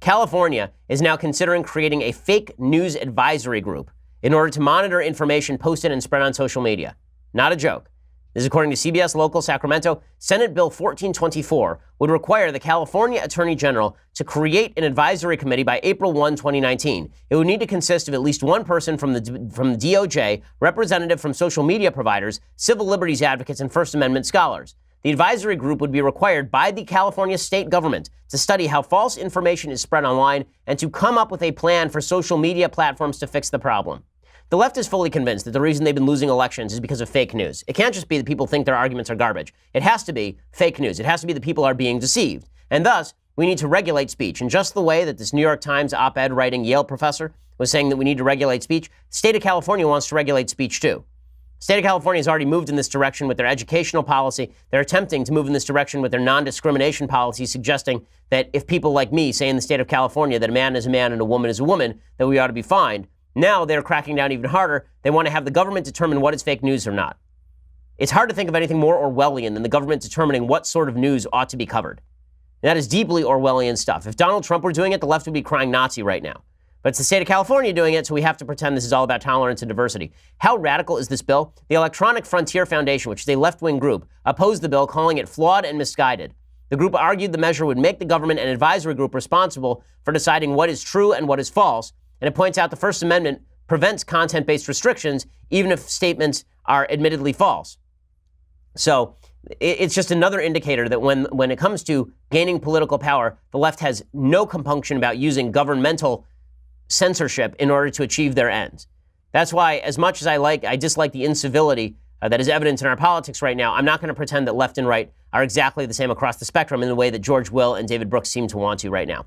California is now considering creating a fake news advisory group in order to monitor information posted and spread on social media. Not a joke. This is according to CBS Local Sacramento. Senate Bill 1424 would require the California Attorney General to create an advisory committee by April 1, 2019. It would need to consist of at least one person from the DOJ, representative from social media providers, civil liberties advocates, and First Amendment scholars. The advisory group would be required by the California state government to study how false information is spread online and to come up with a plan for social media platforms to fix the problem. The left is fully convinced that the reason they've been losing elections is because of fake news. It can't just be that people think their arguments are garbage. It has to be fake news. It has to be that people are being deceived. And thus, we need to regulate speech. In just the way that this New York Times op-ed writing Yale professor was saying that we need to regulate speech, the state of California wants to regulate speech too. The state of California has already moved in this direction with their educational policy. They're attempting to move in this direction with their non-discrimination policy, suggesting that if people like me say in the state of California that a man is a man and a woman is a woman, that we ought to be fined. Now they're cracking down even harder. They want to have the government determine what is fake news or not. It's hard to think of anything more Orwellian than the government determining what sort of news ought to be covered. And that is deeply Orwellian stuff. If Donald Trump were doing it, the left would be crying Nazi right now. But it's the state of California doing it, so we have to pretend this is all about tolerance and diversity. How radical is this bill? The Electronic Frontier Foundation, which is a left-wing group, opposed the bill, calling it flawed and misguided. The group argued the measure would make the government and advisory group responsible for deciding what is true and what is false, and it points out the First Amendment prevents content-based restrictions, even if statements are admittedly false. So it's just another indicator that when it comes to gaining political power, the left has no compunction about using governmental censorship in order to achieve their ends. That's why, as much as I dislike the incivility that is evident in our politics right now, I'm not going to pretend that left and right are exactly the same across the spectrum in the way that George Will and David Brooks seem to want to right now.